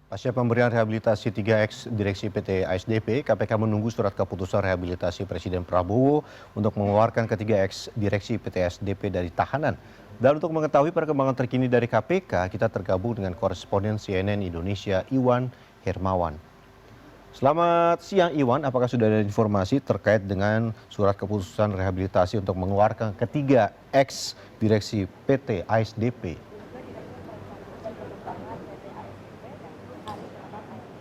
Pasca pemberian rehabilitasi 3X Direksi PT ASDP, KPK menunggu surat keputusan rehabilitasi Presiden Prabowo untuk mengeluarkan ke-3X Direksi PT ASDP dari tahanan. Dan untuk mengetahui perkembangan terkini dari KPK, kita tergabung dengan koresponden CNN Indonesia Iwan Hermawan. Selamat siang Iwan, apakah sudah ada informasi terkait dengan surat keputusan rehabilitasi untuk mengeluarkan ke-3X Direksi PT ASDP?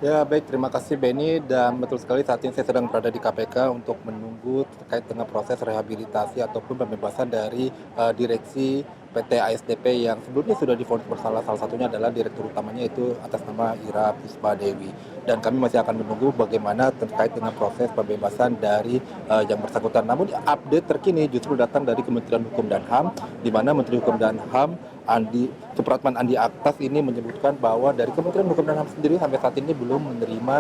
Ya baik, terima kasih Benny, dan betul sekali saat ini saya sedang berada di KPK untuk menunggu terkait dengan proses rehabilitasi ataupun pembebasan dari direksi PT ASDP yang sebelumnya sudah divonis bersalah. Salah satunya adalah direktur utamanya itu atas nama Ira Puspadewi, dan kami masih akan menunggu bagaimana terkait dengan proses pembebasan dari yang bersangkutan. Namun update terkini justru datang dari Kementerian Hukum dan HAM, di mana Menteri Hukum dan HAM Supratman Andi Aktas ini menyebutkan bahwa dari Kementerian Hukum dan HAM sendiri sampai saat ini belum menerima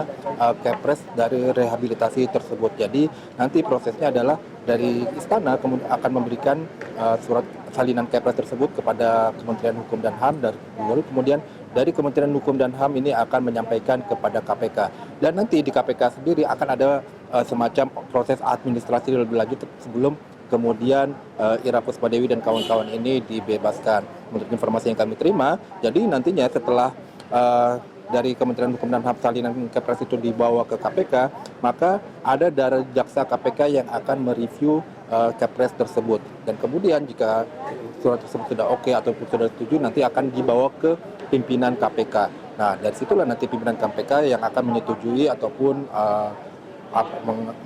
kepres dari rehabilitasi tersebut. Jadi nanti prosesnya adalah dari istana akan memberikan surat salinan kepres tersebut kepada Kementerian Hukum dan HAM, dan lalu kemudian dari Kementerian Hukum dan HAM ini akan menyampaikan kepada KPK. Dan nanti di KPK sendiri akan ada semacam proses administrasi lebih lanjut sebelum kemudian Ira Puspadewi dan kawan-kawan ini dibebaskan. Menurut informasi yang kami terima, jadi nantinya setelah dari Kementerian Hukum dan HAM salinan kepres itu dibawa ke KPK, maka ada dari jaksa KPK yang akan mereview kepres tersebut. Dan kemudian jika surat tersebut sudah oke ataupun sudah setuju, nanti akan dibawa ke pimpinan KPK. Nah, dari situlah nanti pimpinan KPK yang akan menyetujui ataupun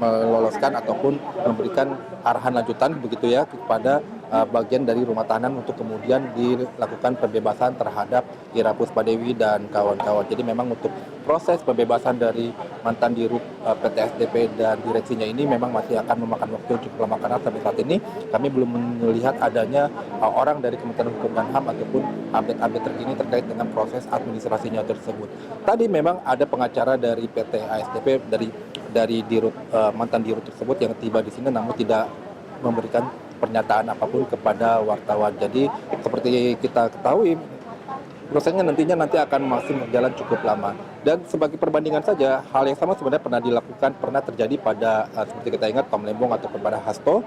meloloskan ataupun memberikan arahan lanjutan begitu ya kepada bagian dari rumah tahanan untuk kemudian dilakukan pembebasan terhadap Ira Puspadewi dan kawan-kawan. Jadi memang untuk proses pembebasan dari mantan dirut PT SDP dan direksinya ini memang masih akan memakan waktu cukup lama, karena sampai saat ini kami belum melihat adanya orang dari Kementerian Hukum dan HAM ataupun update-update terkini terkait dengan proses administrasinya tersebut. Tadi memang ada pengacara dari PT ASDP dari dirut mantan dirut tersebut yang tiba di sini, namun tidak memberikan pernyataan apapun kepada wartawan. Jadi seperti kita ketahui, prosesnya nanti akan masih berjalan cukup lama. Dan sebagai perbandingan saja, hal yang sama sebenarnya pernah terjadi pada seperti kita ingat Tom Lembong atau kepada Hasto,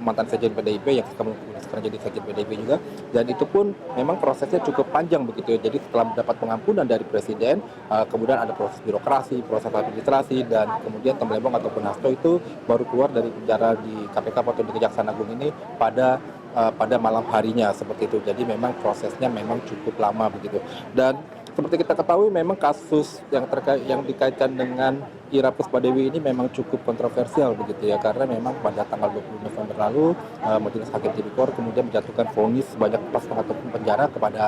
mantan sekjen PDIP yang sekarang jadi sekjen PDIP juga. Dan itu pun memang prosesnya cukup panjang begitu ya. Jadi setelah mendapat pengampunan dari presiden, kemudian ada proses birokrasi, proses administrasi, dan kemudian Tom Lembong ataupun Hasto itu baru keluar dari penjara di KPK atau di Kejaksaan Agung ini pada malam harinya seperti itu. Jadi memang prosesnya memang cukup lama begitu. Dan seperti kita ketahui memang kasus yang dikaitkan dengan Ira Puspadewi ini memang cukup kontroversial begitu ya, karena memang pada tanggal 20 November lalu Majelis Hakim Tipikor kemudian menjatuhkan vonis sebanyak 4,5 tahun penjara kepada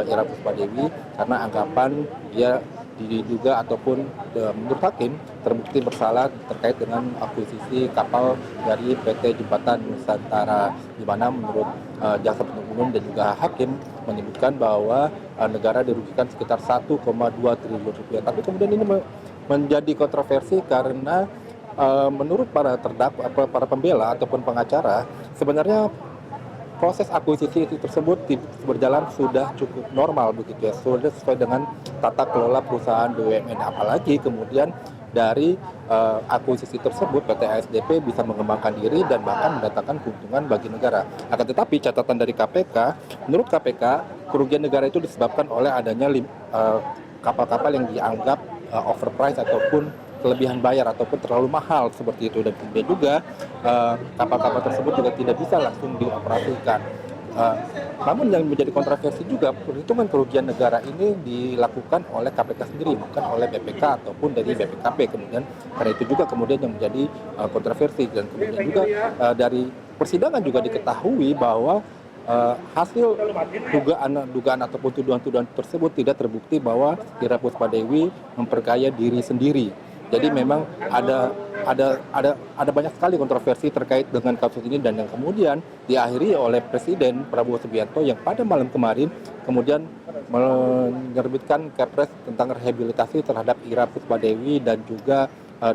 Ira Puspadewi karena anggapan dia diduga ataupun menurut hakim terbukti bersalah terkait dengan akuisisi kapal dari PT Jembatan Nusantara, di mana menurut jaksa penuntut umum dan juga hakim menyebutkan bahwa negara dirugikan sekitar 1,2 triliun rupiah. Tapi kemudian ini menjadi kontroversi karena menurut para para pembela ataupun pengacara, sebenarnya proses akuisisi itu tersebut berjalan sudah cukup normal begitu ya, sudah sesuai dengan tata kelola perusahaan BUMN. Apalagi kemudian dari akuisisi tersebut PT ASDP bisa mengembangkan diri dan bahkan mendatangkan keuntungan bagi negara. Akan tetapi catatan dari KPK, menurut KPK kerugian negara itu disebabkan oleh adanya kapal-kapal yang dianggap overpriced ataupun kelebihan bayar ataupun terlalu mahal seperti itu, dan kemudian juga kapal-kapal tersebut juga tidak bisa langsung dioperasikan. Namun yang menjadi kontroversi juga, perhitungan kerugian negara ini dilakukan oleh KPK sendiri, bukan oleh BPK ataupun dari BPKP. Kemudian karena itu juga kemudian yang menjadi kontroversi, dan kemudian juga dari persidangan juga diketahui bahwa hasil dugaan ataupun tuduhan-tuduhan tersebut tidak terbukti bahwa Ira Puspadewi memperkaya diri sendiri. Jadi memang ada banyak sekali kontroversi terkait dengan kasus ini, dan yang kemudian diakhiri oleh Presiden Prabowo Subianto yang pada malam kemarin kemudian menerbitkan kepres tentang rehabilitasi terhadap Ira Puspadewi dan juga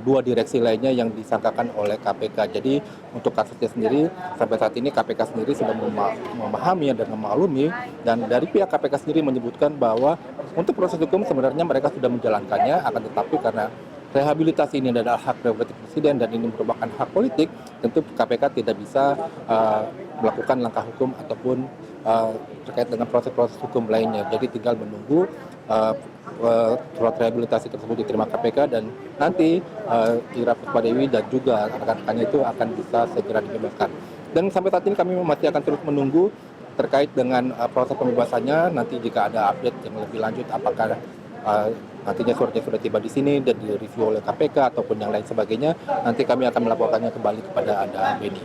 dua direksi lainnya yang disangkakan oleh KPK. Jadi untuk kasusnya sendiri sampai saat ini KPK sendiri sudah memahami dan memaklumi, dan dari pihak KPK sendiri menyebutkan bahwa untuk proses hukum sebenarnya mereka sudah menjalankannya, akan tetapi karena rehabilitasi ini adalah hak prerogatif presiden dan ini merupakan hak politik, tentu KPK tidak bisa melakukan langkah hukum ataupun terkait dengan proses-proses hukum lainnya. Jadi tinggal menunggu surat rehabilitasi tersebut diterima KPK dan nanti Ira Puspadewi dan juga rekan-rekannya itu akan bisa segera dibebaskan. Dan sampai saat ini kami masih akan terus menunggu terkait dengan proses pembebasannya. Nanti jika ada update yang lebih lanjut apakah nantinya suratnya sudah tiba di sini dan direview oleh KPK ataupun yang lain sebagainya, nanti kami akan melaporkannya kembali kepada Anda, Beni.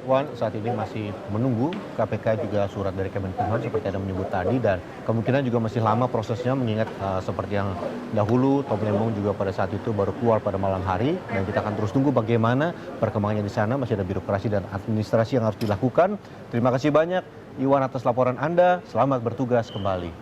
Wan, saat ini masih menunggu KPK juga surat dari Kemenkumham seperti Anda menyebut tadi, dan kemungkinan juga masih lama prosesnya mengingat seperti yang dahulu Tom Lembong juga pada saat itu baru keluar pada malam hari, dan kita akan terus tunggu bagaimana perkembangannya di sana. Masih ada birokrasi dan administrasi yang harus dilakukan. Terima kasih banyak Iwan atas laporan Anda, selamat bertugas kembali.